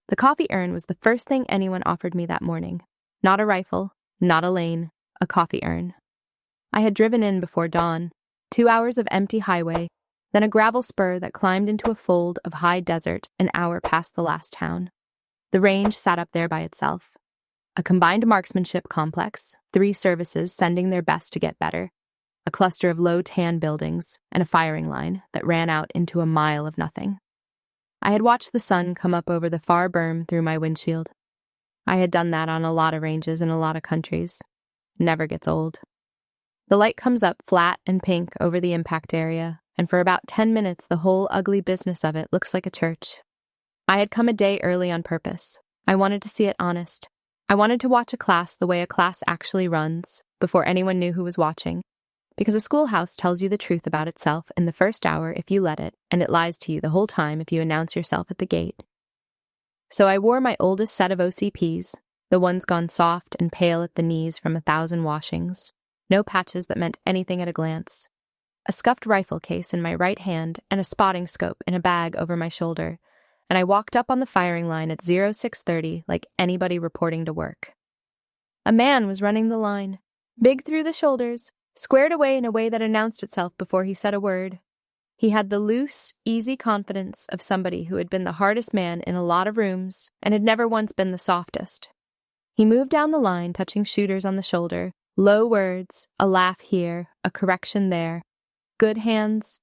The coffee urn was the first thing anyone offered me that morning. Not a rifle, not a lane, a coffee urn. I had driven in before dawn, 2 hours of empty highway, then a gravel spur that climbed into a fold of high desert an hour past the last town. The range sat up there by itself. A combined marksmanship complex, 3 services sending their best to get better, a cluster of low tan buildings, and a firing line that ran out into a mile of nothing. I had watched the sun come up over the far berm through my windshield. I had done that on a lot of ranges in a lot of countries. Never gets old. The light comes up flat and pink over the impact area, and for about 10 minutes the whole ugly business of it looks like a church. I had come a day early on purpose. I wanted to see it honest. I wanted to watch a class the way a class actually runs, before anyone knew who was watching, because a schoolhouse tells you the truth about itself in the first hour if you let it, and it lies to you the whole time if you announce yourself at the gate. So I wore my oldest set of OCPs, the ones gone soft and pale at the knees from 1,000 washings, no patches that meant anything at a glance, a scuffed rifle case in my right hand and a spotting scope in a bag over my shoulder, and I walked up on the firing line at 0630 like anybody reporting to work. A man was running the line, big through the shoulders, squared away in a way that announced itself before he said a word. He had the loose, easy confidence of somebody who had been the hardest man in a lot of rooms and had never once been the softest. He moved down the line, touching shooters on the shoulder, low words, a laugh here, a correction there, good hands.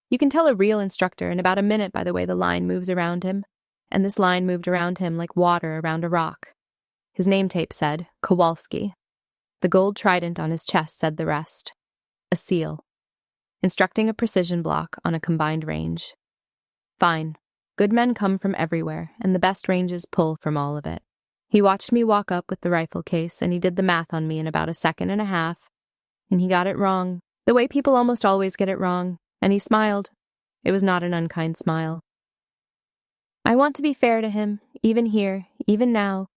You can tell a real instructor in about a minute by the way the line moves around him, and this line moved around him like water around a rock. His name tape said, Kowalski. The gold trident on his chest said the rest. A SEAL. Instructing a precision block on a combined range. Fine. Good men come from everywhere, and the best ranges pull from all of it. He watched me walk up with the rifle case, and he did the math on me in about a second and a half, and he got it wrong, the way people almost always get it wrong, and he smiled. It was not an unkind smile. I want to be fair to him, even here, even now.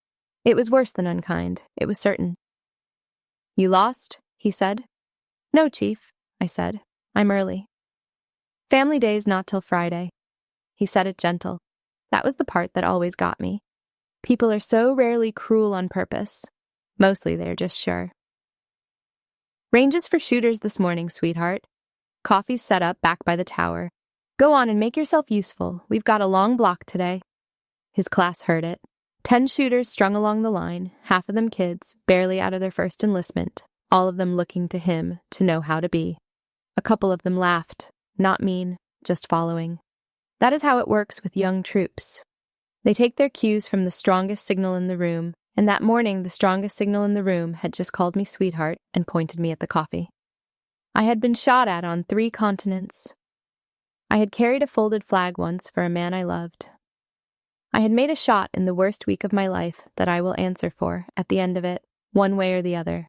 It was worse than unkind, it was certain. You lost? He said. No, Chief, I said. I'm early. Family day's not till Friday. He said it gentle. That was the part that always got me. People are so rarely cruel on purpose. Mostly they're just sure. Ranges for shooters this morning, sweetheart. Coffee's set up back by the tower. Go on and make yourself useful. We've got a long block today. His class heard it. 10 shooters strung along the line, half of them kids, barely out of their first enlistment, all of them looking to him to know how to be. A couple of them laughed, not mean, just following. That is how it works with young troops. They take their cues from the strongest signal in the room, and that morning the strongest signal in the room had just called me sweetheart and pointed me at the coffee. I had been shot at on 3 continents. I had carried a folded flag once for a man I loved. I had made a shot in the worst week of my life that I will answer for at the end of it, one way or the other.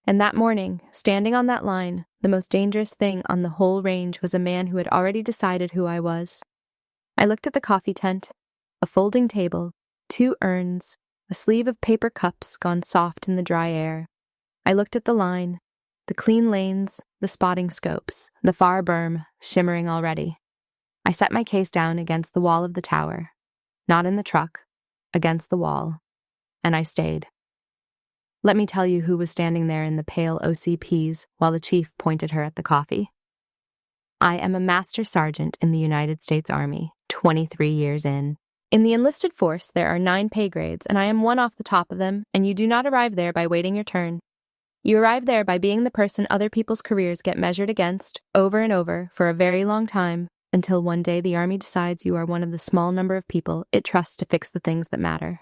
And that morning, standing on that line, the most dangerous thing on the whole range was a man who had already decided who I was. I looked at the coffee tent, a folding table, 2 urns, a sleeve of paper cups gone soft in the dry air. I looked at the line, the clean lanes, the spotting scopes, the far berm, shimmering already. I set my case down against the wall of the tower, not in the truck, against the wall, and I stayed. Let me tell you who was standing there in the pale OCPs while the chief pointed her at the coffee. I am a master sergeant in the United States Army, 23 years in. In the enlisted force, there are 9 pay grades, and I am one off the top of them, and you do not arrive there by waiting your turn. You arrive there by being the person other people's careers get measured against, over and over, for a very long time, until one day the Army decides you are one of the small number of people it trusts to fix the things that matter.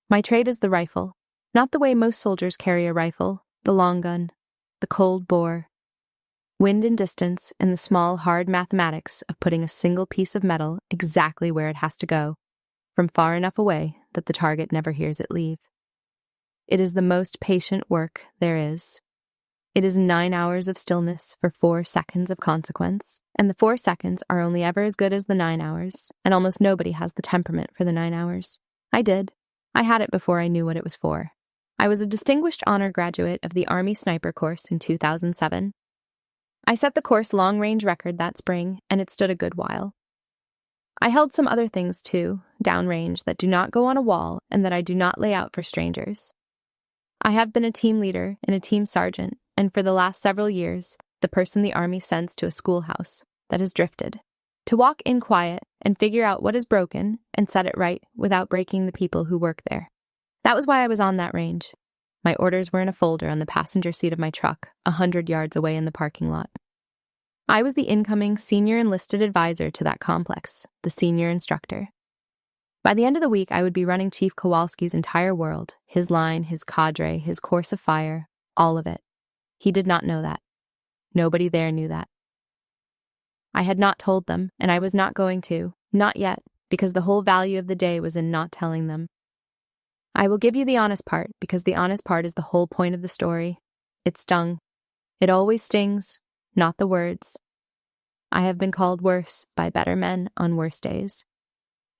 My trade is the rifle. Not the way most soldiers carry a rifle, the long gun, the cold bore. Wind and distance and the small, hard mathematics of putting a single piece of metal exactly where it has to go, from far enough away that the target never hears it leave. It is the most patient work there is. It is 9 hours of stillness for 4 seconds of consequence, and the 4 seconds are only ever as good as the 9 hours, and almost nobody has the temperament for the 9 hours. I did. I had it before I knew what it was for. I was a distinguished honor graduate of the Army Sniper course in 2007. I set the course long-range record that spring, and it stood a good while. I held some other things too, downrange, that do not go on a wall and that I do not lay out for strangers. I have been a team leader and a team sergeant, and for the last several years, the person the Army sends to a schoolhouse that has drifted, to walk in quiet and figure out what is broken and set it right without breaking the people who work there. That was why I was on that range. My orders were in a folder on the passenger seat of my truck, 100 yards away in the parking lot. I was the incoming senior enlisted advisor to that complex, the senior instructor. By the end of the week, I would be running Chief Kowalski's entire world, his line, his cadre, his course of fire, all of it. He did not know that. Nobody there knew that. I had not told them, and I was not going to, not yet, because the whole value of the day was in not telling them. I will give you the honest part, because the honest part is the whole point of the story. It stung. It always stings, not the words. I have been called worse by better men on worse days.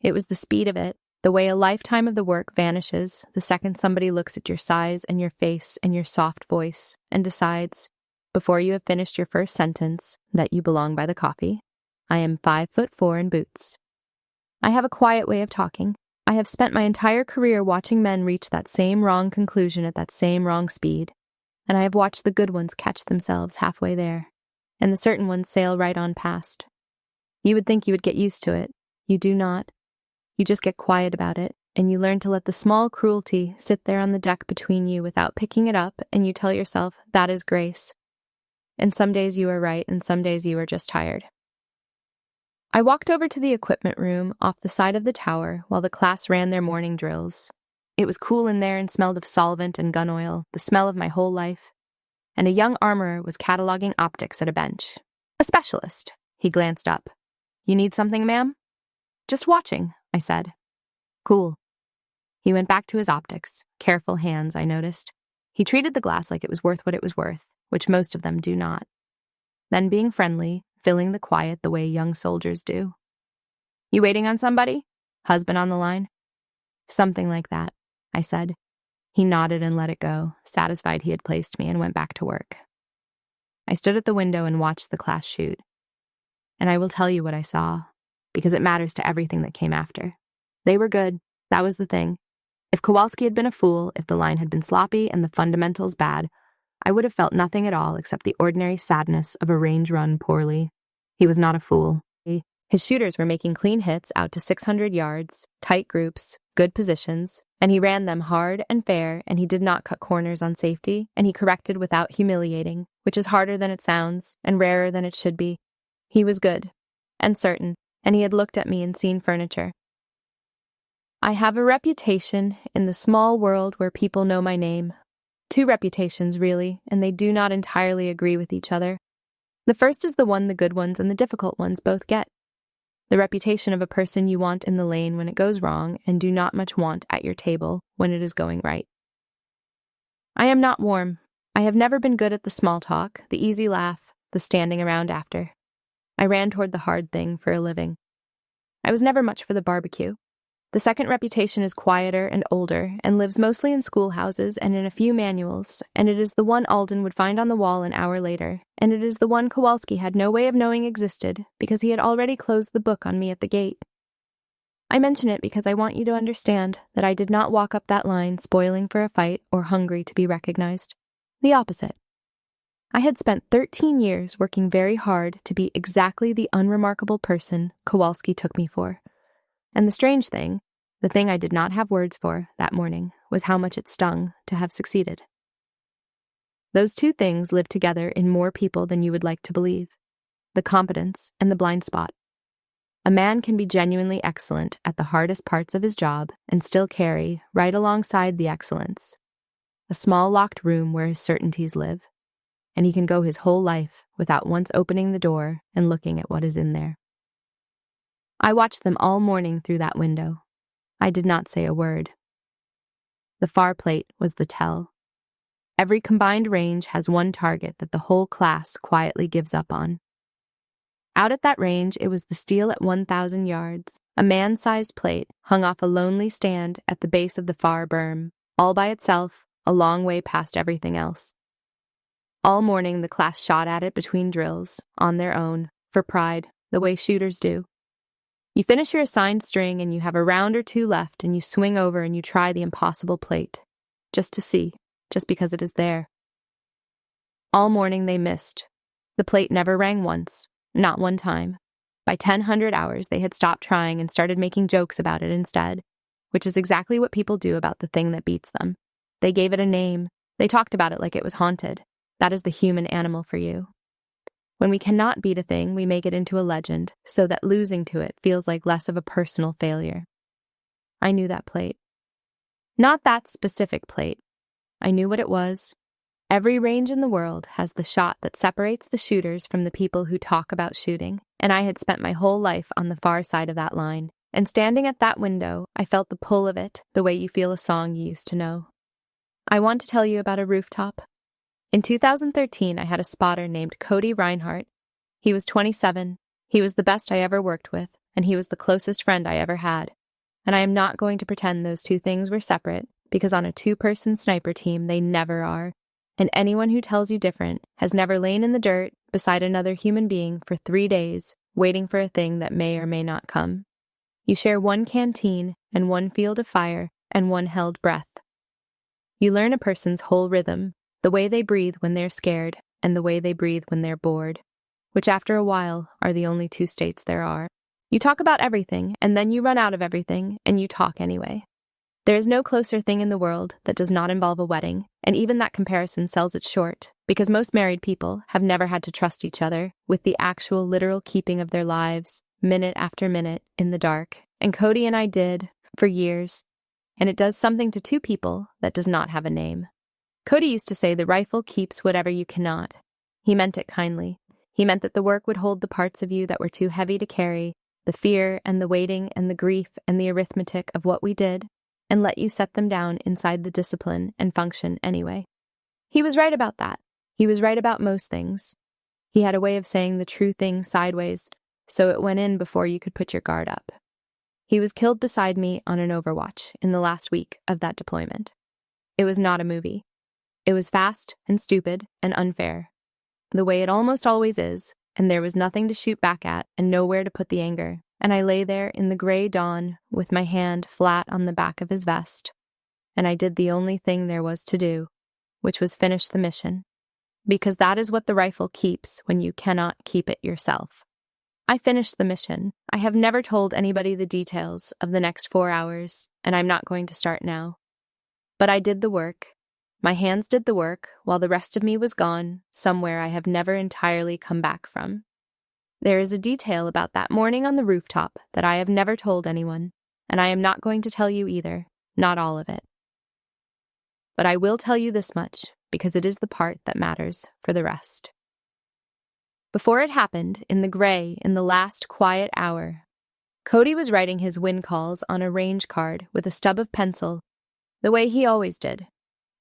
It was the speed of it, the way a lifetime of the work vanishes the second somebody looks at your size and your face and your soft voice and decides, before you have finished your first sentence, that you belong by the coffee. I am 5'4" in boots. I have a quiet way of talking. I have spent my entire career watching men reach that same wrong conclusion at that same wrong speed, and I have watched the good ones catch themselves halfway there, and the certain ones sail right on past. You would think you would get used to it. You do not. You just get quiet about it, and you learn to let the small cruelty sit there on the deck between you without picking it up, and you tell yourself, that is grace. And some days you are right, and some days you are just tired. I walked over to the equipment room off the side of the tower while the class ran their morning drills. It was cool in there and smelled of solvent and gun oil, the smell of my whole life. And a young armorer was cataloging optics at a bench. A specialist. He glanced up. You need something, ma'am? Just watching, I said. Cool. He went back to his optics. Careful hands, I noticed. He treated the glass like it was worth what it was worth, which most of them do not. Then being friendly, filling the quiet the way young soldiers do. You waiting on somebody? Husband on the line? Something like that, I said. He nodded and let it go, satisfied he had placed me, and went back to work. I stood at the window and watched the class shoot. And I will tell you what I saw, because it matters to everything that came after. They were good. That was the thing. If Kowalski had been a fool, if the line had been sloppy and the fundamentals bad, I would have felt nothing at all except the ordinary sadness of a range run poorly. He was not a fool. His shooters were making clean hits out to 600 yards, tight groups, good positions, and he ran them hard and fair, and he did not cut corners on safety, and he corrected without humiliating, which is harder than it sounds and rarer than it should be. He was good and certain, and he had looked at me and seen furniture. I have a reputation in the small world where people know my name. 2 reputations, really, and they do not entirely agree with each other. The first is the one the good ones and the difficult ones both get. The reputation of a person you want in the lane when it goes wrong and do not much want at your table when it is going right. I am not warm. I have never been good at the small talk, the easy laugh, the standing around after. I ran toward the hard thing for a living. I was never much for the barbecue. The second reputation is quieter and older and lives mostly in schoolhouses and in a few manuals, and it is the one Alden would find on the wall an hour later, and it is the one Kowalski had no way of knowing existed because he had already closed the book on me at the gate. I mention it because I want you to understand that I did not walk up that line spoiling for a fight or hungry to be recognized. The opposite. I had spent 13 years working very hard to be exactly the unremarkable person Kowalski took me for. And the strange thing, the thing I did not have words for that morning, was how much it stung to have succeeded. Those 2 things live together in more people than you would like to believe: the competence and the blind spot. A man can be genuinely excellent at the hardest parts of his job and still carry, right alongside the excellence, a small locked room where his certainties live, and he can go his whole life without once opening the door and looking at what is in there. I watched them all morning through that window. I did not say a word. The far plate was the tell. Every combined range has one target that the whole class quietly gives up on. Out at that range, it was the steel at 1,000 yards, a man-sized plate hung off a lonely stand at the base of the far berm, all by itself, a long way past everything else. All morning the class shot at it between drills, on their own, for pride, the way shooters do. You finish your assigned string and you have a round or two left and you swing over and you try the impossible plate. Just to see, just because it is there. All morning they missed. The plate never rang once, not one time. By 1000 hours, they had stopped trying and started making jokes about it instead, which is exactly what people do about the thing that beats them. They gave it a name. They talked about it like it was haunted. That is the human animal for you. When we cannot beat a thing, we make it into a legend, so that losing to it feels like less of a personal failure. I knew that plate. Not that specific plate. I knew what it was. Every range in the world has the shot that separates the shooters from the people who talk about shooting, and I had spent my whole life on the far side of that line. And standing at that window, I felt the pull of it, the way you feel a song you used to know. I want to tell you about a rooftop. In 2013, I had a spotter named Cody Reinhardt. He was 27, he was the best I ever worked with, and he was the closest friend I ever had. And I am not going to pretend those two things were separate, because on a two-person sniper team, they never are. And anyone who tells you different has never lain in the dirt beside another human being for 3 days, waiting for a thing that may or may not come. You share one canteen and one field of fire and one held breath. You learn a person's whole rhythm, the way they breathe when they're scared and the way they breathe when they're bored, which after a while are the only two states there are. You talk about everything, and then you run out of everything, and you talk anyway. There is no closer thing in the world that does not involve a wedding, and even that comparison sells it short, because most married people have never had to trust each other with the actual literal keeping of their lives, minute after minute, in the dark. And Cody and I did, for years, and it does something to two people that does not have a name. Cody used to say the rifle keeps whatever you cannot. He meant it kindly. He meant that the work would hold the parts of you that were too heavy to carry, the fear and the waiting and the grief and the arithmetic of what we did, and let you set them down inside the discipline and function anyway. He was right about that. He was right about most things. He had a way of saying the true thing sideways, so it went in before you could put your guard up. He was killed beside me on an Overwatch in the last week of that deployment. It was not a movie. It was fast and stupid and unfair, the way it almost always is, and there was nothing to shoot back at and nowhere to put the anger. And I lay there in the gray dawn with my hand flat on the back of his vest, and I did the only thing there was to do, which was finish the mission, because that is what the rifle keeps when you cannot keep it yourself. I finished the mission. I have never told anybody the details of the next 4 hours, and I'm not going to start now. But I did the work. My hands did the work, while the rest of me was gone, somewhere I have never entirely come back from. There is a detail about that morning on the rooftop that I have never told anyone, and I am not going to tell you either, not all of it. But I will tell you this much, because it is the part that matters for the rest. Before it happened, in the gray, in the last quiet hour, Cody was writing his win calls on a range card with a stub of pencil, the way he always did,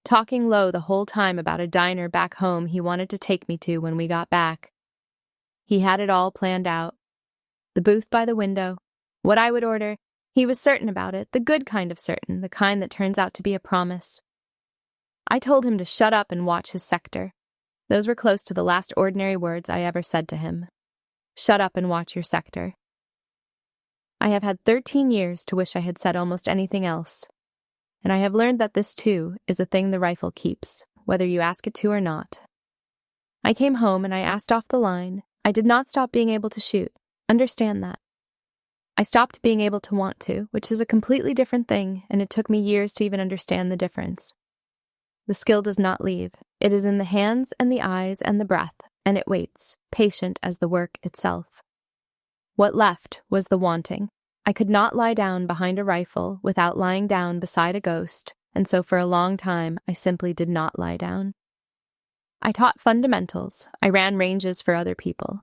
talking low the whole time about a diner back home he wanted to take me to when we got back. He had it all planned out. The booth by the window, what I would order, he was certain about it, the good kind of certain, the kind that turns out to be a promise. I told him to shut up and watch his sector. Those were close to the last ordinary words I ever said to him. Shut up and watch your sector. I have had 13 years to wish I had said almost anything else. And I have learned that this, too, is a thing the rifle keeps, whether you ask it to or not. I came home and I asked off the line. I did not stop being able to shoot. Understand that. I stopped being able to want to, which is a completely different thing, and it took me years to even understand the difference. The skill does not leave. It is in the hands and the eyes and the breath, and it waits, patient as the work itself. What left was the wanting. I could not lie down behind a rifle without lying down beside a ghost, and so for a long time I simply did not lie down. I taught fundamentals. I ran ranges for other people.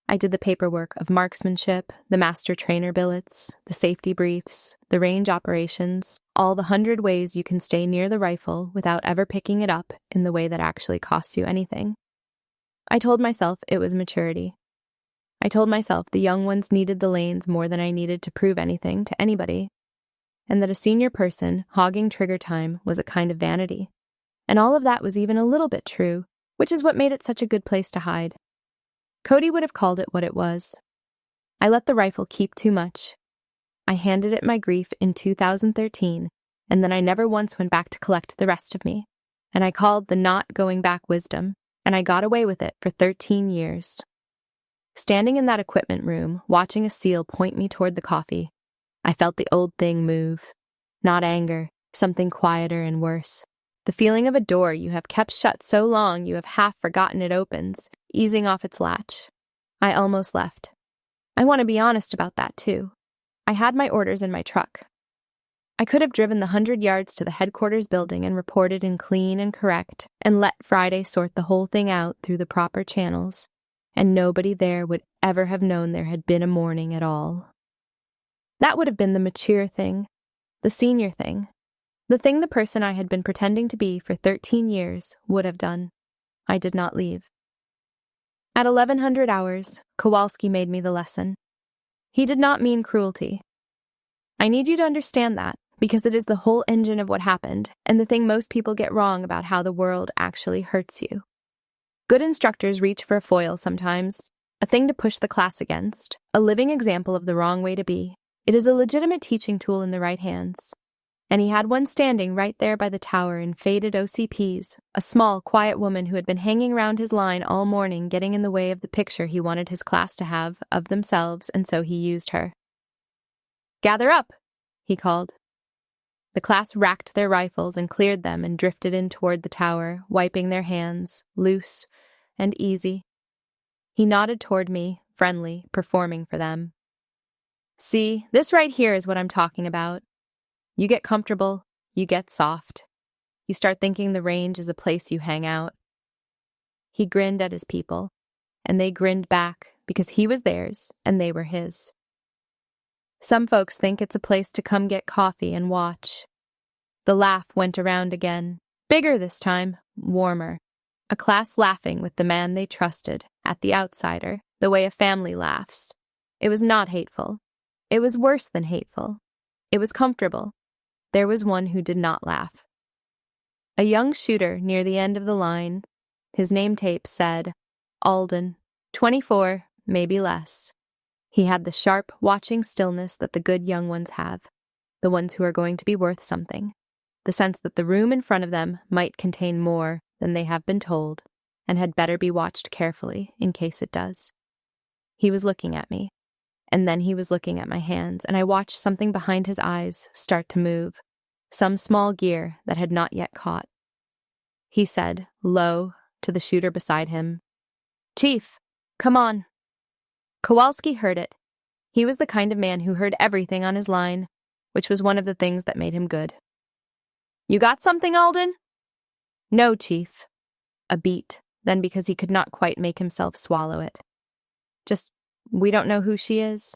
I did the paperwork of marksmanship, the master trainer billets, the safety briefs, the range operations, all the 100 ways you can stay near the rifle without ever picking it up in the way that actually costs you anything. I told myself it was maturity. I told myself the young ones needed the lanes more than I needed to prove anything to anybody, and that a senior person hogging trigger time was a kind of vanity. And all of that was even a little bit true, which is what made it such a good place to hide. Cody would have called it what it was. I let the rifle keep too much, I handed it my grief in 2013, and then I never once went back to collect the rest of me. And I called the not going back wisdom, and I got away with it for 13 years. Standing in that equipment room, watching a seal point me toward the coffee, I felt the old thing move. Not anger, something quieter and worse. The feeling of a door you have kept shut so long you have half forgotten it opens, easing off its latch. I almost left. I want to be honest about that, too. I had my orders in my truck. I could have driven the 100 yards to the headquarters building and reported in clean and correct, and let Friday sort the whole thing out through the proper channels, and nobody there would ever have known there had been a morning at all. That would have been the mature thing, the senior thing, the thing the person I had been pretending to be for 13 years would have done. I did not leave. At 1100 hours, Kowalski made me the lesson. He did not mean cruelty. I need you to understand that, because it is the whole engine of what happened, and the thing most people get wrong about how the world actually hurts you. Good instructors reach for a foil sometimes, a thing to push the class against, a living example of the wrong way to be. It is a legitimate teaching tool in the right hands. And he had one standing right there by the tower in faded OCPs, a small, quiet woman who had been hanging around his line all morning, getting in the way of the picture he wanted his class to have of themselves, and so he used her. "Gather up," he called. The class racked their rifles and cleared them and drifted in toward the tower, wiping their hands, loose and easy. He nodded toward me, friendly, performing for them. "See, this right here is what I'm talking about. You get comfortable, you get soft. You start thinking the range is a place you hang out." He grinned at his people, and they grinned back because he was theirs and they were his. Some folks think it's a place to come get coffee and watch. The laugh went around again, bigger this time, warmer. A class laughing with the man they trusted, at the outsider, the way a family laughs. It was not hateful. It was worse than hateful. It was comfortable. There was one who did not laugh. A young shooter near the end of the line, his name tape said, Alden, 24, maybe less. He had the sharp, watching stillness that the good young ones have, the ones who are going to be worth something, the sense that the room in front of them might contain more than they have been told, and had better be watched carefully in case it does. He was looking at me, and then he was looking at my hands, and I watched something behind his eyes start to move, some small gear that had not yet caught. He said, low, to the shooter beside him, "Chief, come on." Kowalski heard it. He was the kind of man who heard everything on his line, which was one of the things that made him good. "You got something, Alden?" "No, Chief." A beat, then because he could not quite make himself swallow it. "Just, we don't know who she is."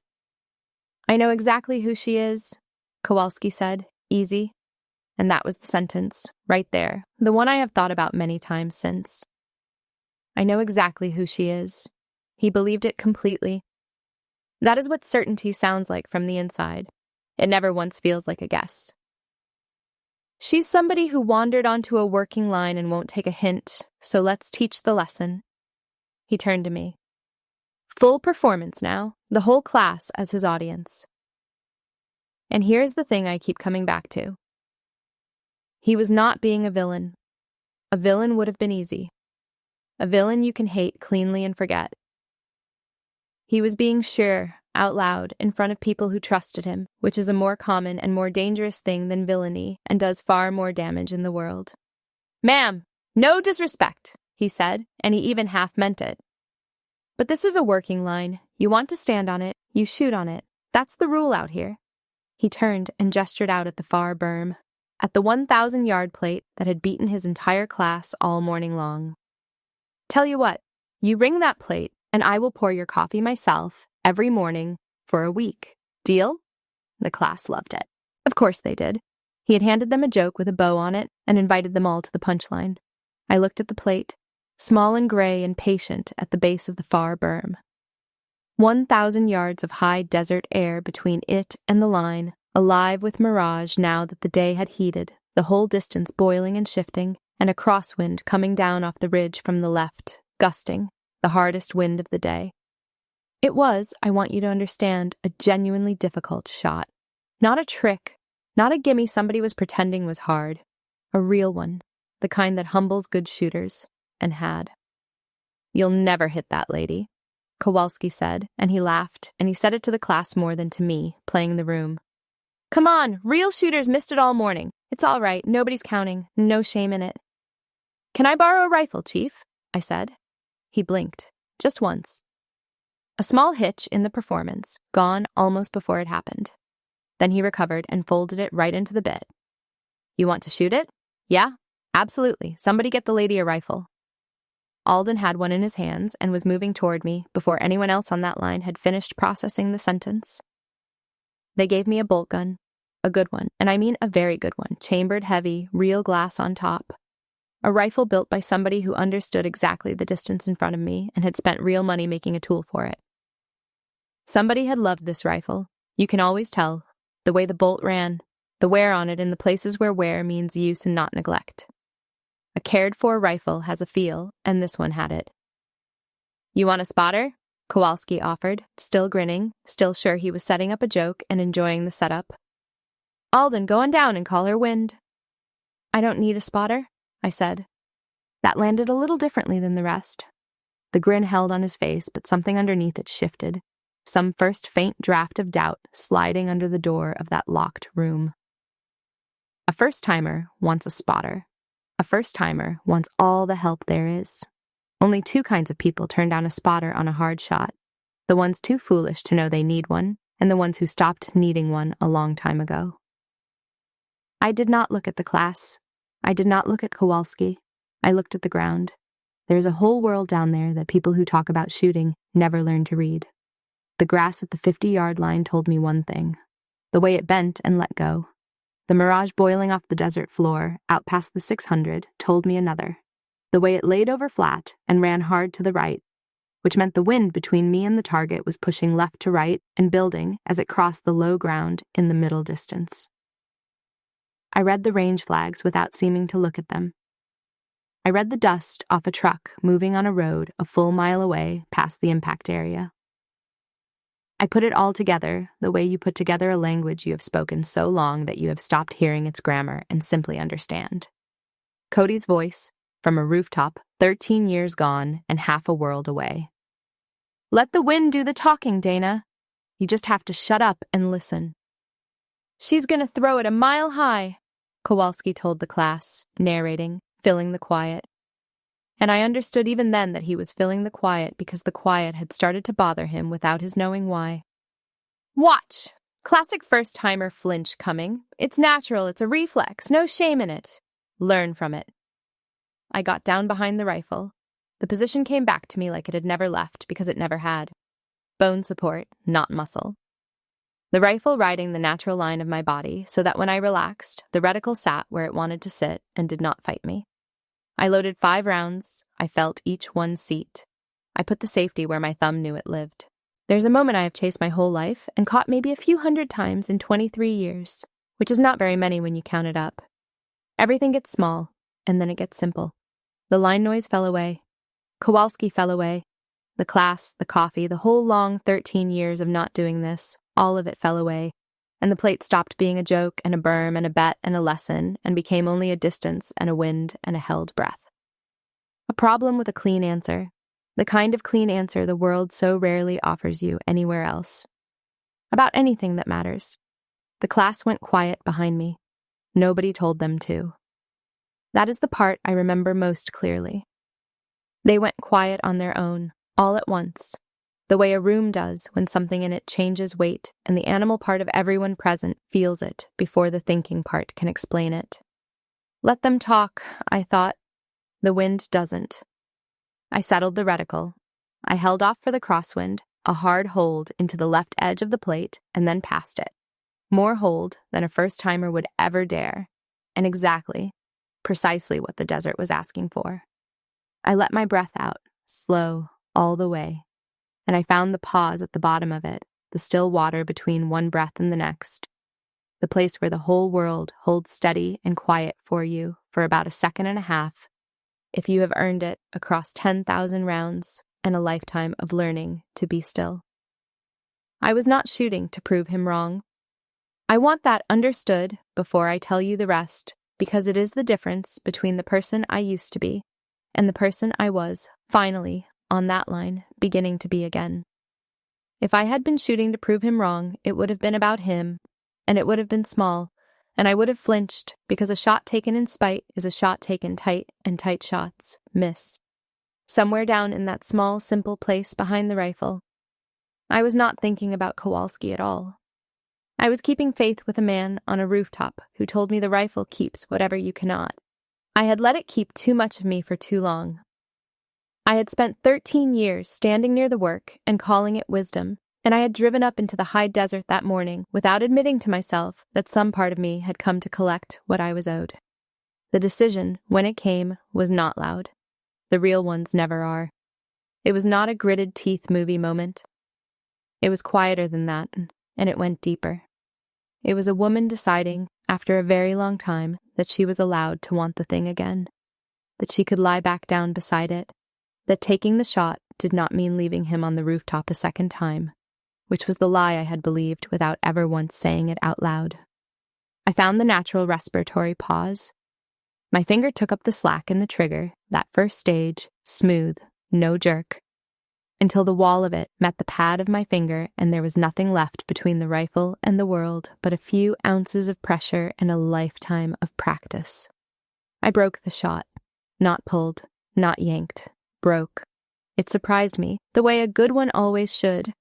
"I know exactly who she is," Kowalski said, easy. And that was the sentence, right there, the one I have thought about many times since. I know exactly who she is. He believed it completely. That is what certainty sounds like from the inside. It never once feels like a guess. "She's somebody who wandered onto a working line and won't take a hint, so let's teach the lesson." He turned to me. Full performance now, the whole class as his audience. And here's the thing I keep coming back to. He was not being a villain. A villain would have been easy. A villain you can hate cleanly and forget. He was being sure, out loud, in front of people who trusted him, which is a more common and more dangerous thing than villainy and does far more damage in the world. "Ma'am, no disrespect," he said, and he even half meant it. "But this is a working line. You want to stand on it, you shoot on it. That's the rule out here." He turned and gestured out at the far berm, at the 1,000-yard plate that had beaten his entire class all morning long. "Tell you what, you ring that plate, and I will pour your coffee myself, every morning, for a week. Deal?" The class loved it. Of course they did. He had handed them a joke with a bow on it and invited them all to the punchline. I looked at the plate, small and gray and patient at the base of the far berm. 1,000 yards of high desert air between it and the line, alive with mirage now that the day had heated, the whole distance boiling and shifting, and a crosswind coming down off the ridge from the left, gusting, the hardest wind of the day. It was, I want you to understand, a genuinely difficult shot. Not a trick, not a gimme somebody was pretending was hard. A real one, the kind that humbles good shooters, and had. "You'll never hit that lady," Kowalski said, and he laughed, and he said it to the class more than to me, playing the room. "Come on, real shooters missed it all morning. It's all right, nobody's counting, no shame in it." "Can I borrow a rifle, Chief?" I said. He blinked, just once. A small hitch in the performance, gone almost before it happened. Then he recovered and folded it right into the bit. "You want to shoot it?" "Yeah, absolutely. Somebody get the lady a rifle." Alden had one in his hands and was moving toward me before anyone else on that line had finished processing the sentence. They gave me a bolt gun, a good one, and I mean a very good one, chambered heavy, real glass on top. A rifle built by somebody who understood exactly the distance in front of me and had spent real money making a tool for it. Somebody had loved this rifle. You can always tell. The way the bolt ran, the wear on it in the places where wear means use and not neglect. A cared-for rifle has a feel, and this one had it. "You want a spotter?" Kowalski offered, still grinning, still sure he was setting up a joke and enjoying the setup. "Alden, go on down and call her Wind." "I don't need a spotter," I said. That landed a little differently than the rest. The grin held on his face, but something underneath it shifted. Some first faint draft of doubt sliding under the door of that locked room. A first-timer wants a spotter. A first-timer wants all the help there is. Only two kinds of people turn down a spotter on a hard shot. The ones too foolish to know they need one, and the ones who stopped needing one a long time ago. I did not look at the class. I did not look at Kowalski. I looked at the ground. There is a whole world down there that people who talk about shooting never learn to read. The grass at the 50-yard line told me one thing. The way it bent and let go. The mirage boiling off the desert floor, out past the 600, told me another. The way it laid over flat and ran hard to the right, which meant the wind between me and the target was pushing left to right and building as it crossed the low ground in the middle distance. I read the range flags without seeming to look at them. I read the dust off a truck moving on a road a full mile away past the impact area. I put it all together the way you put together a language you have spoken so long that you have stopped hearing its grammar and simply understand. Cody's voice, from a rooftop 13 years gone and half a world away. "Let the wind do the talking, Dana. You just have to shut up and listen." "She's gonna throw it a mile high," Kowalski told the class, narrating, filling the quiet. And I understood even then that he was filling the quiet because the quiet had started to bother him without his knowing why. "Watch! Classic first-timer flinch coming. It's natural, it's a reflex, no shame in it. Learn from it." I got down behind the rifle. The position came back to me like it had never left because it never had. Bone support, not muscle. The rifle riding the natural line of my body so that when I relaxed, the reticle sat where it wanted to sit and did not fight me. I loaded 5 rounds. I felt each one's seat. I put the safety where my thumb knew it lived. There's a moment I have chased my whole life and caught maybe a few hundred times in 23 years, which is not very many when you count it up. Everything gets small, and then it gets simple. The line noise fell away. Kowalski fell away. The class, the coffee, the whole long 13 years of not doing this, all of it fell away, and the plate stopped being a joke and a berm and a bet and a lesson and became only a distance and a wind and a held breath. A problem with a clean answer, the kind of clean answer the world so rarely offers you anywhere else. About anything that matters. The class went quiet behind me. Nobody told them to. That is the part I remember most clearly. They went quiet on their own, all at once, the way a room does when something in it changes weight and the animal part of everyone present feels it before the thinking part can explain it. Let them talk, I thought. The wind doesn't. I settled the reticle. I held off for the crosswind, a hard hold into the left edge of the plate, and then past it. More hold than a first-timer would ever dare, and exactly, precisely what the desert was asking for. I let my breath out, slow, all the way, and I found the pause at the bottom of it, the still water between one breath and the next, the place where the whole world holds steady and quiet for you for about a second and a half, if you have earned it across 10,000 rounds and a lifetime of learning to be still. I was not shooting to prove him wrong. I want that understood before I tell you the rest, because it is the difference between the person I used to be and the person I was, finally, on that line, beginning to be again. If I had been shooting to prove him wrong, it would have been about him, and it would have been small, and I would have flinched, because a shot taken in spite is a shot taken tight, and tight shots miss. Somewhere down in that small, simple place behind the rifle, I was not thinking about Kowalski at all. I was keeping faith with a man on a rooftop who told me the rifle keeps whatever you cannot. I had let it keep too much of me for too long. I had spent 13 years standing near the work and calling it wisdom, and I had driven up into the high desert that morning without admitting to myself that some part of me had come to collect what I was owed. The decision, when it came, was not loud. The real ones never are. It was not a gritted teeth movie moment. It was quieter than that, and it went deeper. It was a woman deciding, after a very long time, that she was allowed to want the thing again, that she could lie back down beside it, that taking the shot did not mean leaving him on the rooftop a second time, which was the lie I had believed without ever once saying it out loud. I found the natural respiratory pause. My finger took up the slack in the trigger, that first stage, smooth, no jerk, until the wall of it met the pad of my finger and there was nothing left between the rifle and the world but a few ounces of pressure and a lifetime of practice. I broke the shot. Not pulled, not yanked. Broke. It surprised me, the way a good one always should,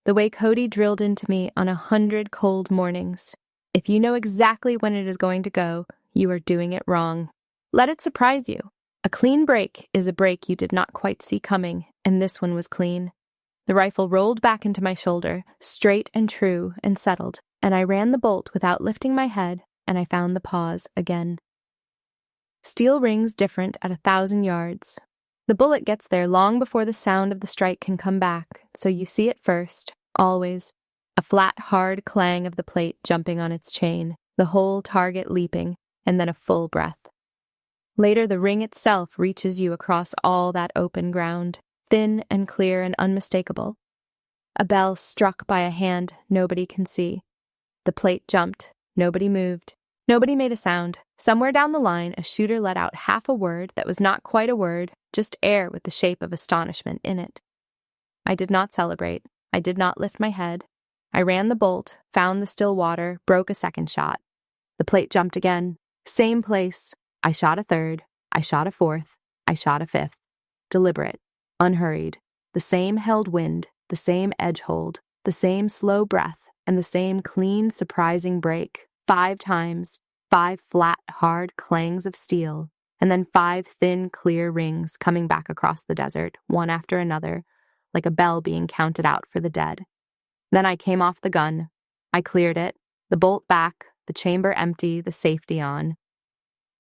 the way Cody drilled into me on 100 cold mornings. If you know exactly when it is going to go, you are doing it wrong. Let it surprise you. A clean break is a break you did not quite see coming, and this one was clean. The rifle rolled back into my shoulder, straight and true and settled, and I ran the bolt without lifting my head, and I found the pause again. Steel rings different at 1,000 yards. The bullet gets there long before the sound of the strike can come back, so you see it first, always. A flat, hard clang of the plate jumping on its chain, the whole target leaping, and then a full breath. Later, the ring itself reaches you across all that open ground, thin and clear and unmistakable. A bell struck by a hand nobody can see. The plate jumped. Nobody moved. Nobody made a sound. Somewhere down the line, a shooter let out half a word that was not quite a word, just air with the shape of astonishment in it. I did not celebrate. I did not lift my head. I ran the bolt, found the still water, broke a second shot. The plate jumped again. Same place. I shot a third. I shot a fourth. I shot a fifth. Deliberate. Unhurried. The same held wind, the same edge hold, the same slow breath, and the same clean, surprising break. 5 times. 5 flat, hard clangs of steel, and then 5 thin, clear rings coming back across the desert, one after another, like a bell being counted out for the dead. Then I came off the gun. I cleared it, the bolt back, the chamber empty, the safety on.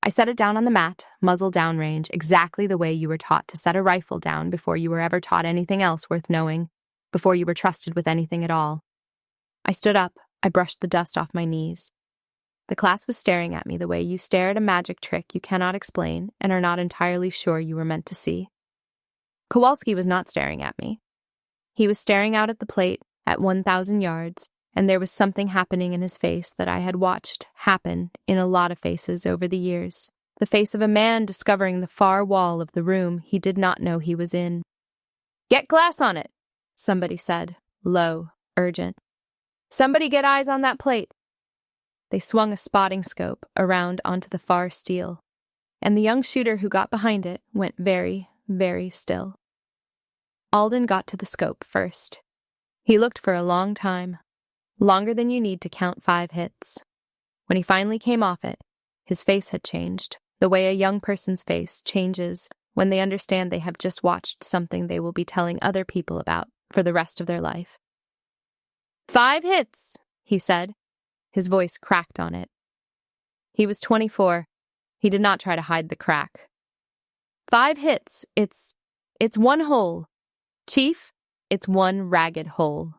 I set it down on the mat, muzzle downrange, exactly the way you were taught to set a rifle down before you were ever taught anything else worth knowing, before you were trusted with anything at all. I stood up. I brushed the dust off my knees. The class was staring at me the way you stare at a magic trick you cannot explain and are not entirely sure you were meant to see. Kowalski was not staring at me. He was staring out at the plate at 1,000 yards, and there was something happening in his face that I had watched happen in a lot of faces over the years. The face of a man discovering the far wall of the room he did not know he was in. "Get glass on it," somebody said, low, urgent. "Somebody get eyes on that plate." They swung a spotting scope around onto the far steel, and the young shooter who got behind it went very, very still. Alden got to the scope first. He looked for a long time, longer than you need to count 5 hits. When he finally came off it, his face had changed, the way a young person's face changes when they understand they have just watched something they will be telling other people about for the rest of their life. "5 hits," he said. His voice cracked on it. He was 24. He did not try to hide the crack. 5 hits. It's 1 hole. Chief, it's 1 ragged hole.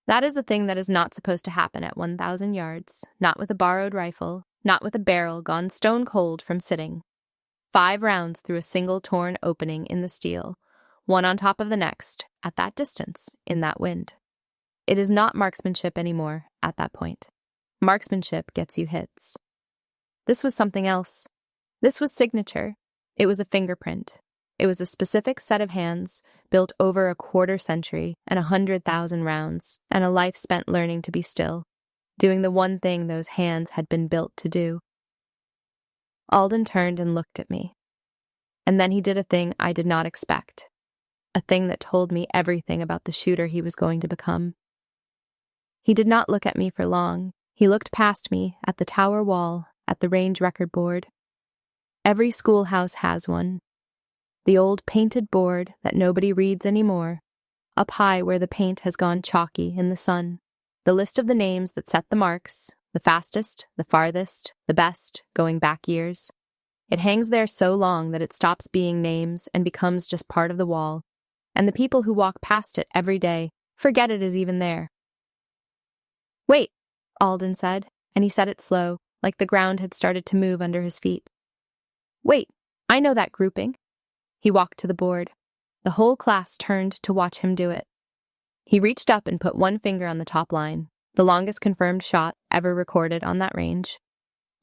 That is the thing that is not supposed to happen at 1,000 yards, not with a borrowed rifle, not with a barrel gone stone cold from sitting. 5 rounds through a single torn opening in the steel, one on top of the next, at that distance, in that wind. It is not marksmanship anymore at that point. Marksmanship gets you hits. This was something else. This was signature. It was a fingerprint. It was a specific set of hands built over a quarter century and 100,000 rounds, and a life spent learning to be still, doing the one thing those hands had been built to do. Alden turned and looked at me. And then he did a thing I did not expect. A thing that told me everything about the shooter he was going to become. He did not look at me for long. He looked past me, at the tower wall, at the range record board. Every schoolhouse has one. The old painted board that nobody reads anymore, up high where the paint has gone chalky in the sun. The list of the names that set the marks, the fastest, the farthest, the best, going back years. It hangs there so long that it stops being names and becomes just part of the wall, and the people who walk past it every day forget it is even there. "Wait," Alden said, and he said it slow, like the ground had started to move under his feet. "Wait, I know that grouping." He walked to the board. The whole class turned to watch him do it. He reached up and put one finger on the top line, the longest confirmed shot ever recorded on that range,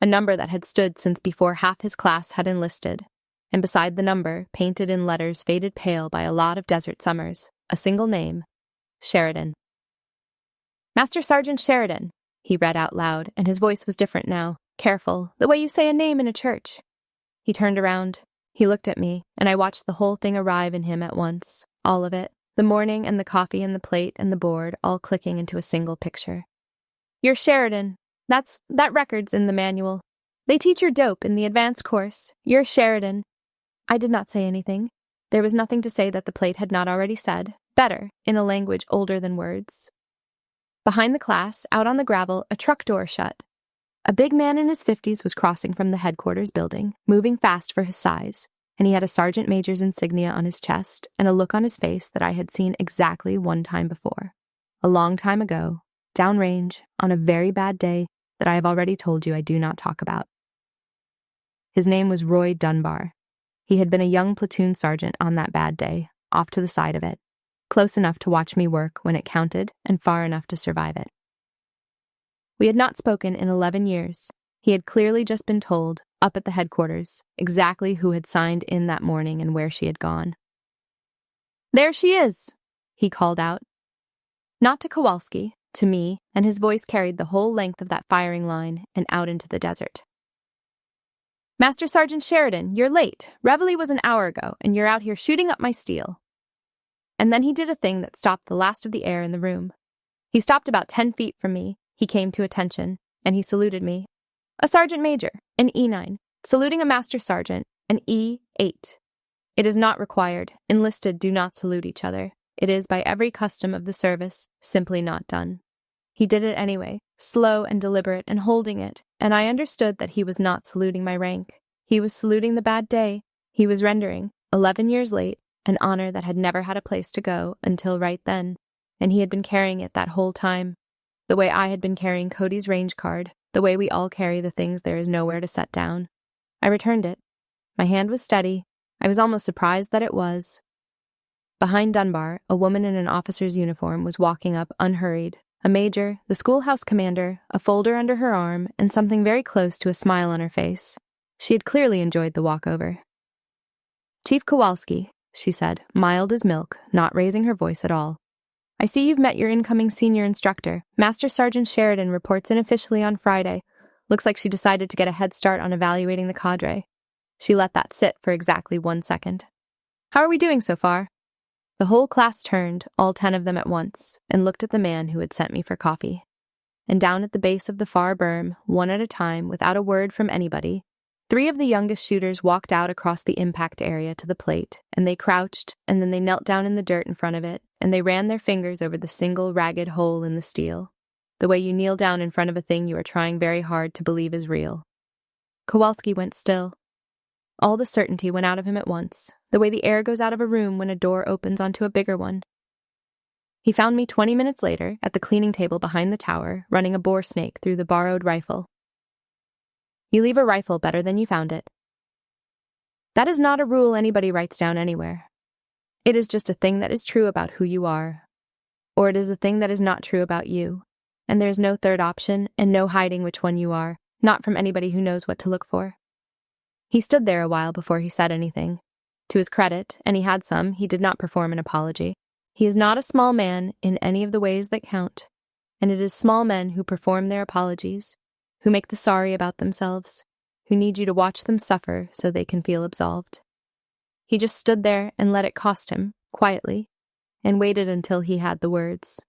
a number that had stood since before half his class had enlisted, and beside the number, painted in letters faded pale by a lot of desert summers, a single name, Sheridan. "Master Sergeant Sheridan," he read out loud, and his voice was different now, careful, the way you say a name in a church. He turned around. He looked at me, and I watched the whole thing arrive in him at once, all of it, the morning and the coffee and the plate and the board all clicking into a single picture. "You're Sheridan. That record's in the manual. They teach your dope in the advanced course. You're Sheridan." I did not say anything. There was nothing to say that the plate had not already said, better, in a language older than words. Behind the class, out on the gravel, a truck door shut. A big man in his 50s was crossing from the headquarters building, moving fast for his size, and he had a sergeant major's insignia on his chest and a look on his face that I had seen exactly one time before. A long time ago, downrange, on a very bad day that I have already told you I do not talk about. His name was Roy Dunbar. He had been a young platoon sergeant on that bad day, off to the side of it, close enough to watch me work when it counted and far enough to survive it. We had not spoken in 11 years. He had clearly just been told, up at the headquarters, exactly who had signed in that morning and where she had gone. "There she is," he called out. Not to Kowalski, to me, and his voice carried the whole length of that firing line and out into the desert. "Master Sergeant Sheridan, you're late. Reveille was an hour ago, and you're out here shooting up my steel." And then he did a thing that stopped the last of the air in the room. He stopped about 10 feet from me. He came to attention, and he saluted me. A sergeant major, an E9, saluting a master sergeant, an E8. It is not required. Enlisted do not salute each other. It is, by every custom of the service, simply not done. He did it anyway, slow and deliberate and holding it, and I understood that he was not saluting my rank. He was saluting the bad day. He was rendering, 11 years late, an honor that had never had a place to go until right then, and he had been carrying it that whole time. The way I had been carrying Cody's range card, the way we all carry the things there is nowhere to set down. I returned it. My hand was steady. I was almost surprised that it was. Behind Dunbar, a woman in an officer's uniform was walking up unhurried. A major, the schoolhouse commander, a folder under her arm, and something very close to a smile on her face. She had clearly enjoyed the walkover. "Chief Kowalski," she said, mild as milk, not raising her voice at all. "I see you've met your incoming senior instructor. Master Sergeant Sheridan reports in officially on Friday. Looks like she decided to get a head start on evaluating the cadre." She let that sit for exactly 1 second. "How are we doing so far?" The whole class turned, all 10 of them at once, and looked at the man who had sent me for coffee. And down at the base of the far berm, one at a time, without a word from anybody, 3 of the youngest shooters walked out across the impact area to the plate, and they crouched, and then they knelt down in the dirt in front of it, and they ran their fingers over the single ragged hole in the steel, the way you kneel down in front of a thing you are trying very hard to believe is real. Kowalski went still. All the certainty went out of him at once, the way the air goes out of a room when a door opens onto a bigger one. He found me 20 minutes later at the cleaning table behind the tower, running a bore snake through the borrowed rifle. "You leave a rifle better than you found it." That is not a rule anybody writes down anywhere. It is just a thing that is true about who you are, or it is a thing that is not true about you. And there's no third option and no hiding which one you are, not from anybody who knows what to look for. He stood there a while before he said anything. To his credit, and he had some, he did not perform an apology. He is not a small man in any of the ways that count, and it is small men who perform their apologies, who make the sorry about themselves, who need you to watch them suffer so they can feel absolved. He just stood there and let it cost him, quietly, and waited until he had the words.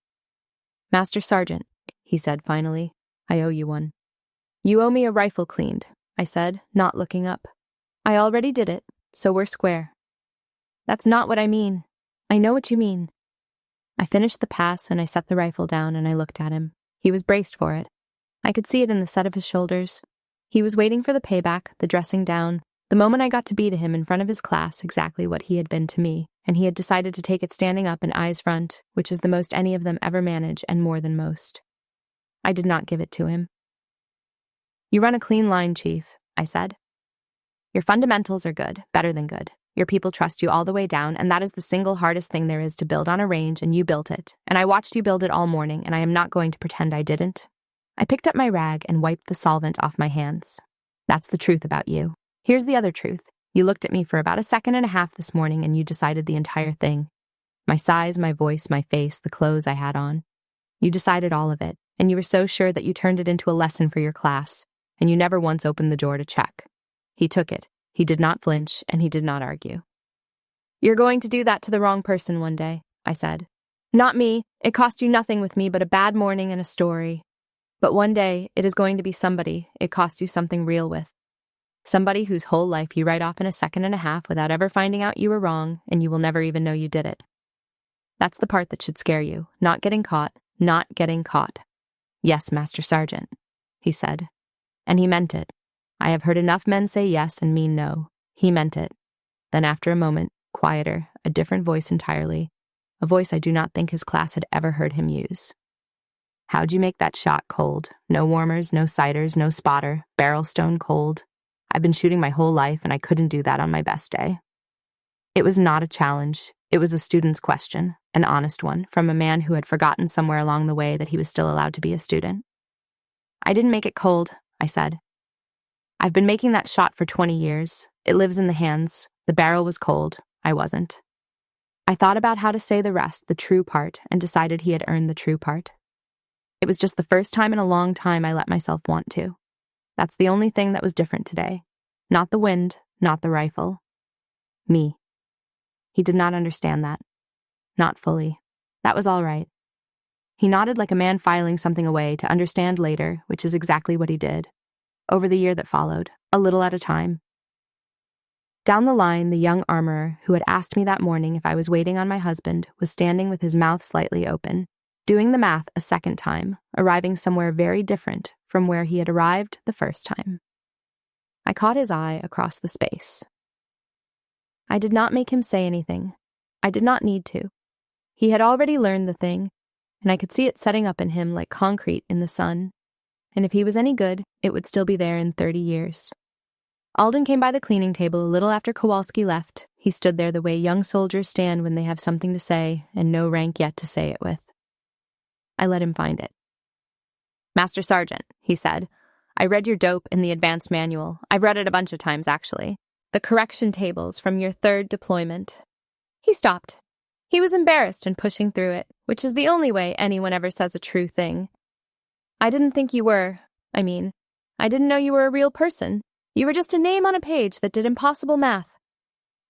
"Master Sergeant," he said finally, "I owe you one." "You owe me a rifle cleaned," I said, not looking up. "I already did it, so we're square." "That's not what I mean." "I know what you mean." I finished the pass and I set the rifle down and I looked at him. He was braced for it. I could see it in the set of his shoulders. He was waiting for the payback, the dressing down, the moment I got to be to him in front of his class exactly what he had been to me, and he had decided to take it standing up and eyes front, which is the most any of them ever manage and more than most. I did not give it to him. "You run a clean line, Chief," I said. "Your fundamentals are good, better than good. Your people trust you all the way down, and that is the single hardest thing there is to build on a range, and you built it. And I watched you build it all morning, and I am not going to pretend I didn't." I picked up my rag and wiped the solvent off my hands. "That's the truth about you. Here's the other truth. You looked at me for about a second and a half this morning, and you decided the entire thing. My size, my voice, my face, the clothes I had on. You decided all of it, and you were so sure that you turned it into a lesson for your class, and you never once opened the door to check." He took it. He did not flinch, and he did not argue. "You're going to do that to the wrong person one day," I said. "Not me. It cost you nothing with me but a bad morning and a story. But one day, it is going to be somebody it costs you something real with. Somebody whose whole life you write off in a second and a half without ever finding out you were wrong, and you will never even know you did it. That's the part that should scare you, not getting caught, not getting caught." "Yes, Master Sergeant," he said. And he meant it. I have heard enough men say yes and mean no. He meant it. Then after a moment, quieter, a different voice entirely, a voice I do not think his class had ever heard him use. "How'd you make that shot cold? No warmers, no sighters, no spotter, barrel stone cold. I've been shooting my whole life and I couldn't do that on my best day." It was not a challenge. It was a student's question, an honest one, from a man who had forgotten somewhere along the way that he was still allowed to be a student. "I didn't make it cold," I said. "I've been making that shot for 20 years. It lives in the hands. The barrel was cold. I wasn't." I thought about how to say the rest, the true part, and decided he had earned the true part. It was just the first time in a long time I let myself want to. That's the only thing that was different today. Not the wind, not the rifle. Me. He did not understand that. Not fully. That was all right. He nodded like a man filing something away to understand later, which is exactly what he did. Over the year that followed, a little at a time. Down the line, the young armorer who had asked me that morning if I was waiting on my husband was standing with his mouth slightly open, doing the math a second time, arriving somewhere very different from where he had arrived the first time. I caught his eye across the space. I did not make him say anything. I did not need to. He had already learned the thing, and I could see it setting up in him like concrete in the sun. And if he was any good, it would still be there in 30 years. Alden came by the cleaning table a little after Kowalski left. He stood there the way young soldiers stand when they have something to say and no rank yet to say it with. I let him find it. "Master Sergeant," he said, "I read your dope in the advanced manual. I've read it a bunch of times, actually. The correction tables from your third deployment." He stopped. He was embarrassed and pushing through it, which is the only way anyone ever says a true thing. "I didn't think you were. I didn't know you were a real person. You were just a name on a page that did impossible math.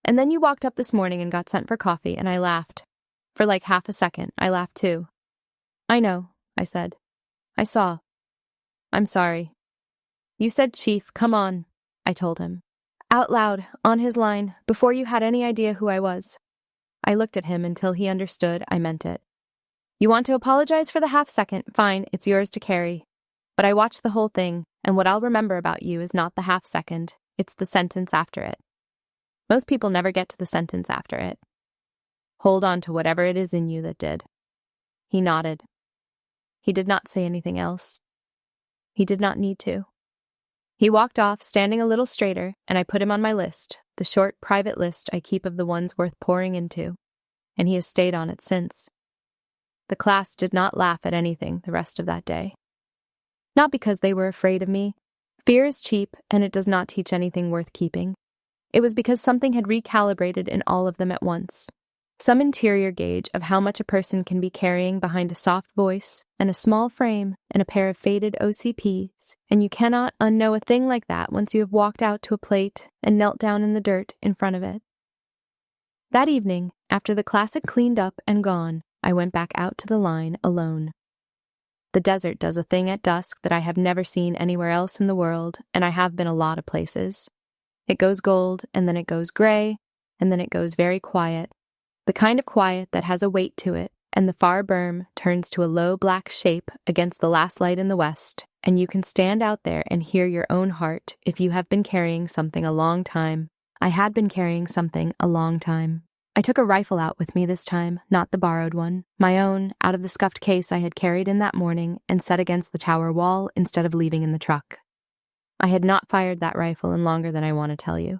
And then you walked up this morning and got sent for coffee, and I laughed. For like half a second, I laughed too." "I know," I said. "I saw. I'm sorry." "You said Chief, come on," I told him. Out loud, on his line, before you had any idea who I was. I looked at him until he understood I meant it. "You want to apologize for the half second? Fine, it's yours to carry. But I watched the whole thing, and what I'll remember about you is not the half second, it's the sentence after it. Most people never get to the sentence after it. Hold on to whatever it is in you that did." He nodded. He did not say anything else. He did not need to. He walked off, standing a little straighter, and I put him on my list, the short, private list I keep of the ones worth pouring into, and he has stayed on it since. the class did not laugh at anything the rest of that day. Not because they were afraid of me. Fear is cheap, and it does not teach anything worth keeping. It was because something had recalibrated in all of them at once. Some interior gauge of how much a person can be carrying behind a soft voice and a small frame and a pair of faded OCPs, and you cannot unknow a thing like that once you have walked out to a plate and knelt down in the dirt in front of it. That evening, after the class had cleaned up and gone, I went back out to the line alone. The desert does a thing at dusk that I have never seen anywhere else in the world, and I have been a lot of places. It goes gold, and then it goes gray, and then it goes very quiet. The kind of quiet that has a weight to it, and the far berm turns to a low black shape against the last light in the west, and you can stand out there and hear your own heart if you have been carrying something a long time. I had been carrying something a long time. I took a rifle out with me this time, not the borrowed one, my own, out of the scuffed case I had carried in that morning and set against the tower wall instead of leaving in the truck. I had not fired that rifle in longer than I want to tell you.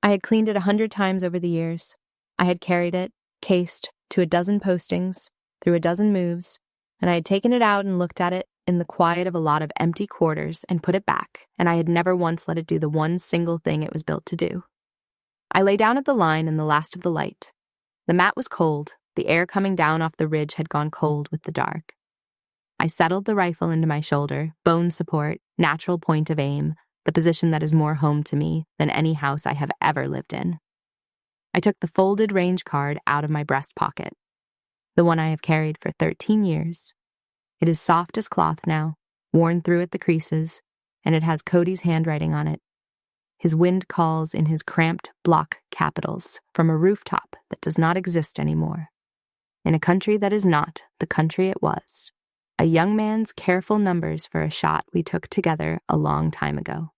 I had cleaned it 100 times over the years. I had carried it, cased, to a dozen postings, through a dozen moves, and I had taken it out and looked at it in the quiet of a lot of empty quarters and put it back, and I had never once let it do the one single thing it was built to do. I lay down at the line in the last of the light. The mat was cold. The air coming down off the ridge had gone cold with the dark. I settled the rifle into my shoulder, bone support, natural point of aim, the position that is more home to me than any house I have ever lived in. I took the folded range card out of my breast pocket, the one I have carried for 13 years. It is soft as cloth now, worn through at the creases, and it has Cody's handwriting on it. His wind calls in his cramped block capitals from a rooftop that does not exist anymore. In a country that is not the country it was. A young man's careful numbers for a shot we took together a long time ago.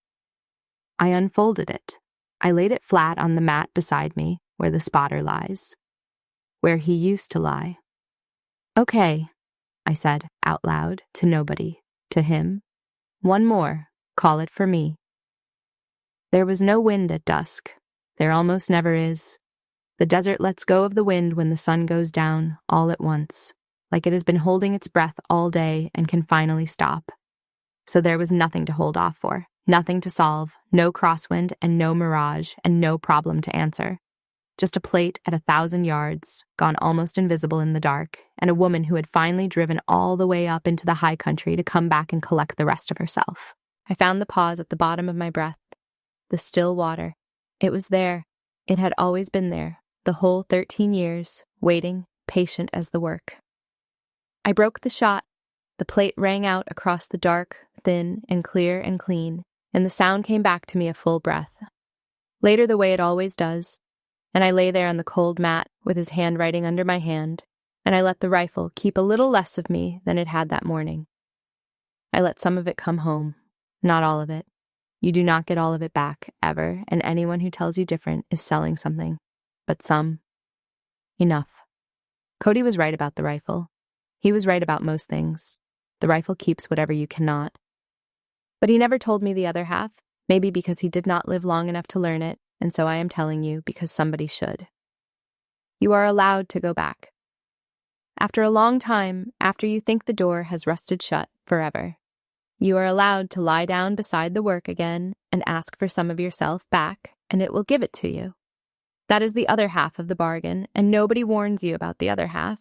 I unfolded it. I laid it flat on the mat beside me, where the spotter lies. Where he used to lie. Okay, I said out loud to nobody, to him. One more, call it for me. There was no wind at dusk. There almost never is. The desert lets go of the wind when the sun goes down, all at once, like it has been holding its breath all day and can finally stop. So there was nothing to hold off for, nothing to solve, no crosswind and no mirage and no problem to answer. Just a plate at 1,000 yards, gone almost invisible in the dark, and a woman who had finally driven all the way up into the high country to come back and collect the rest of herself. I found the pause at the bottom of my breath. The still water. It was there. It had always been there, the whole 13 years, waiting, patient as the work. I broke the shot. The plate rang out across the dark, thin, and clear and clean, and the sound came back to me a full breath. Later the way it always does, and I lay there on the cold mat with his handwriting under my hand, and I let the rifle keep a little less of me than it had that morning. I let some of it come home, not all of it. You do not get all of it back, ever, and anyone who tells you different is selling something. But some. Enough. Cody was right about the rifle. He was right about most things. The rifle keeps whatever you cannot. But he never told me the other half, maybe because he did not live long enough to learn it, and so I am telling you because somebody should. You are allowed to go back. After a long time, after you think the door has rusted shut forever, you are allowed to lie down beside the work again and ask for some of yourself back, and it will give it to you. That is the other half of the bargain, and nobody warns you about the other half,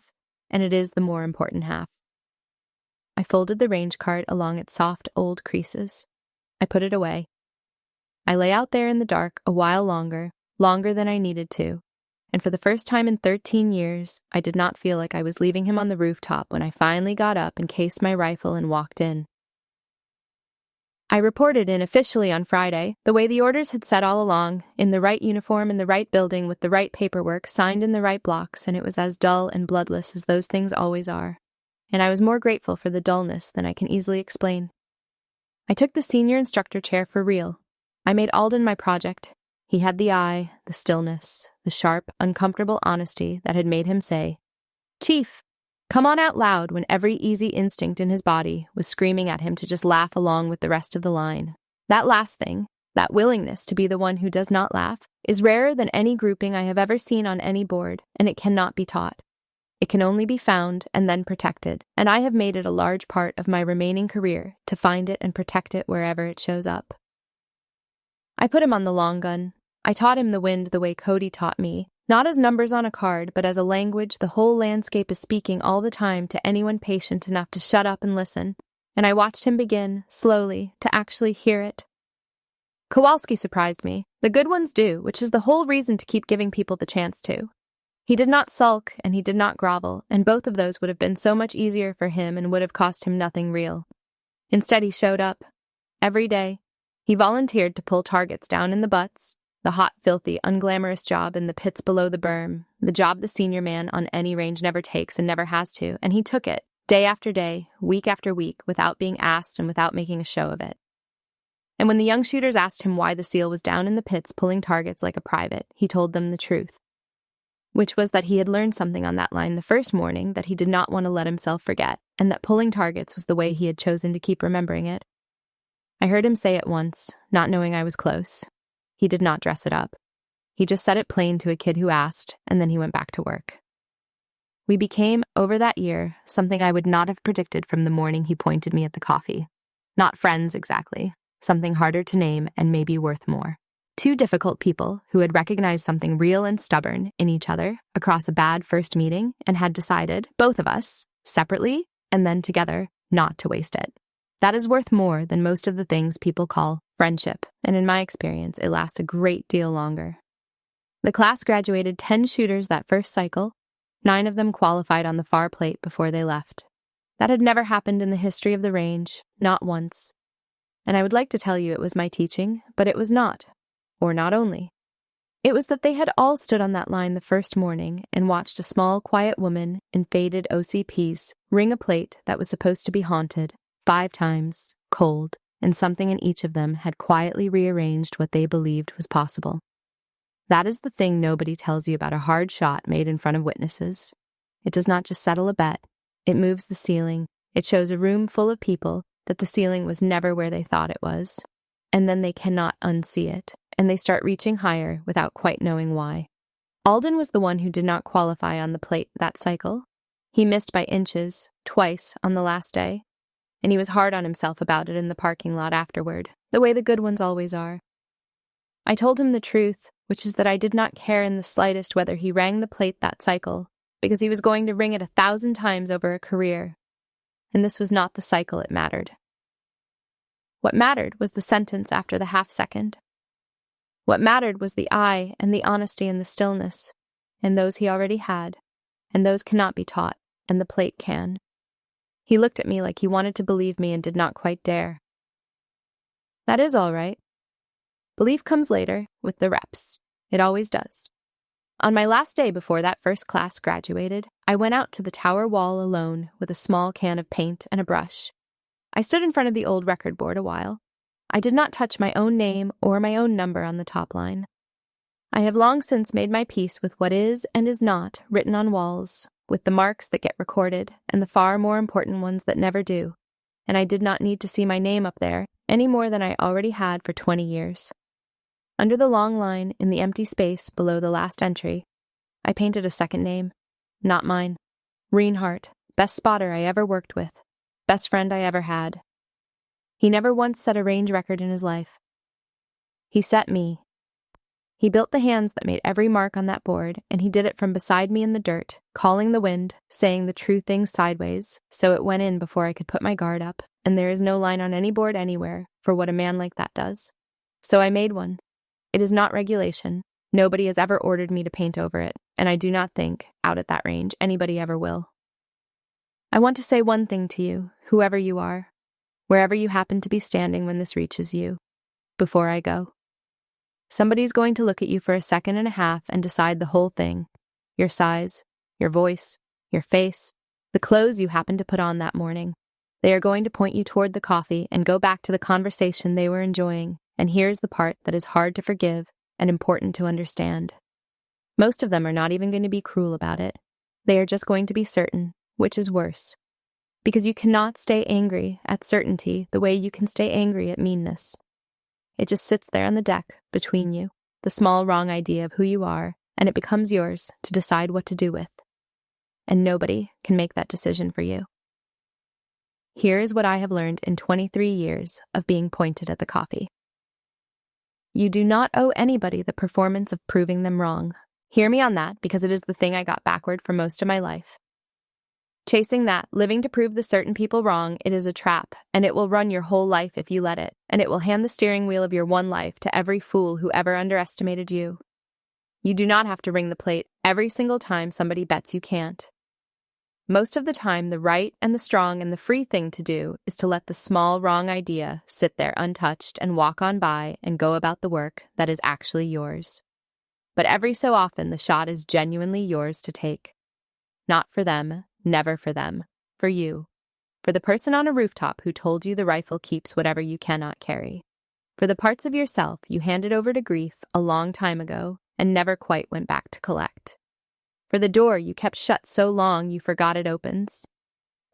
and it is the more important half. I folded the range card along its soft old creases. I put it away. I lay out there in the dark a while longer than I needed to, and for the first time in 13 years, I did not feel like I was leaving him on the rooftop when I finally got up and cased my rifle and walked in. I reported in officially on Friday, the way the orders had said all along, in the right uniform in the right building with the right paperwork signed in the right blocks, and it was as dull and bloodless as those things always are. And I was more grateful for the dullness than I can easily explain. I took the senior instructor chair for real. I made Alden my project. He had the eye, the stillness, the sharp, uncomfortable honesty that had made him say, "Chief, come on out loud," when every easy instinct in his body was screaming at him to just laugh along with the rest of the line. That last thing, that willingness to be the one who does not laugh, is rarer than any grouping I have ever seen on any board, and it cannot be taught. It can only be found and then protected, and I have made it a large part of my remaining career to find it and protect it wherever it shows up. I put him on the long gun. I taught him the wind the way Cody taught me, not as numbers on a card, but as a language the whole landscape is speaking all the time to anyone patient enough to shut up and listen, and I watched him begin, slowly, to actually hear it. Kowalski surprised me. The good ones do, which is the whole reason to keep giving people the chance to. He did not sulk, and he did not grovel, and both of those would have been so much easier for him and would have cost him nothing real. Instead, he showed up. Every day. He volunteered to pull targets down in the butts, the hot, filthy, unglamorous job in the pits below the berm, the job the senior man on any range never takes and never has to, and he took it, day after day, week after week, without being asked and without making a show of it. And when the young shooters asked him why the SEAL was down in the pits pulling targets like a private, he told them the truth, which was that he had learned something on that line the first morning that he did not want to let himself forget, and that pulling targets was the way he had chosen to keep remembering it. I heard him say it once, not knowing I was close. He did not dress it up. He just said it plain to a kid who asked, and then he went back to work. We became, over that year, something I would not have predicted from the morning he pointed me at the coffee. Not friends, exactly. Something harder to name and maybe worth more. Two difficult people who had recognized something real and stubborn in each other across a bad first meeting and had decided, both of us, separately and then together, not to waste it. That is worth more than most of the things people call friendship, and in my experience, it lasts a great deal longer. The class graduated 10 shooters that first cycle. 9 of them qualified on the far plate before they left. That had never happened in the history of the range, not once. And I would like to tell you it was my teaching, but it was not. Or not only. It was that they had all stood on that line the first morning and watched a small, quiet woman in faded OCPs ring a plate that was supposed to be haunted 5 times, cold, and something in each of them had quietly rearranged what they believed was possible. That is the thing nobody tells you about a hard shot made in front of witnesses. It does not just settle a bet. It moves the ceiling. It shows a room full of people that the ceiling was never where they thought it was. And then they cannot unsee it, and they start reaching higher without quite knowing why. Alden was the one who did not qualify on the plate that cycle. He missed by inches, twice on the last day, and he was hard on himself about it in the parking lot afterward, the way the good ones always are. I told him the truth, which is that I did not care in the slightest whether he rang the plate that cycle, because he was going to ring it 1,000 times over a career. And this was not the cycle it mattered. What mattered was the sentence after the half-second. What mattered was the eye and the honesty and the stillness, and those he already had, and those cannot be taught, and the plate can. He looked at me like he wanted to believe me and did not quite dare. That is all right. Belief comes later, with the reps. It always does. On my last day before that first class graduated, I went out to the tower wall alone with a small can of paint and a brush. I stood in front of the old record board a while. I did not touch my own name or my own number on the top line. I have long since made my peace with what is and is not written on walls, with the marks that get recorded and the far more important ones that never do, and I did not need to see my name up there any more than I already had for 20 years. Under the long line in the empty space below the last entry, I painted a second name, not mine. Reinhardt, best spotter I ever worked with, best friend I ever had. He never once set a range record in his life. He set me. He built the hands that made every mark on that board, and he did it from beside me in the dirt, calling the wind, saying the true thing sideways, so it went in before I could put my guard up, and there is no line on any board anywhere for what a man like that does. So I made one. It is not regulation. Nobody has ever ordered me to paint over it, and I do not think, out at that range, anybody ever will. I want to say one thing to you, whoever you are, wherever you happen to be standing when this reaches you, before I go. Somebody's going to look at you for a second and a half and decide the whole thing. Your size, your voice, your face, the clothes you happened to put on that morning. They are going to point you toward the coffee and go back to the conversation they were enjoying, and here's the part that is hard to forgive and important to understand. Most of them are not even going to be cruel about it. They are just going to be certain, which is worse. Because you cannot stay angry at certainty the way you can stay angry at meanness. It just sits there on the deck between you, the small wrong idea of who you are, and it becomes yours to decide what to do with. and nobody can make that decision for you. Here is what I have learned in 23 years of being pointed at the coffee. You do not owe anybody the performance of proving them wrong. Hear me on that, because it is the thing I got backward for most of my life. Chasing that, living to prove the certain people wrong, it is a trap, and it will run your whole life if you let it, and it will hand the steering wheel of your one life to every fool who ever underestimated you. You do not have to ring the plate every single time somebody bets you can't. Most of the time, the right and the strong and the free thing to do is to let the small wrong idea sit there untouched and walk on by and go about the work that is actually yours. But every so often, the shot is genuinely yours to take. Not for them, never for them, for you. For the person on a rooftop who told you the rifle keeps whatever you cannot carry. For the parts of yourself you handed over to grief a long time ago and never quite went back to collect. For the door you kept shut so long you forgot it opens.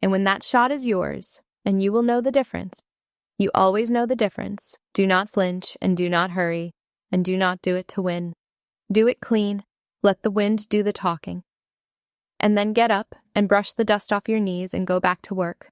And when that shot is yours, and you will know the difference, you always know the difference, do not flinch and do not hurry, and do not do it to win. Do it clean, let the wind do the talking. And then get up and brush the dust off your knees and go back to work.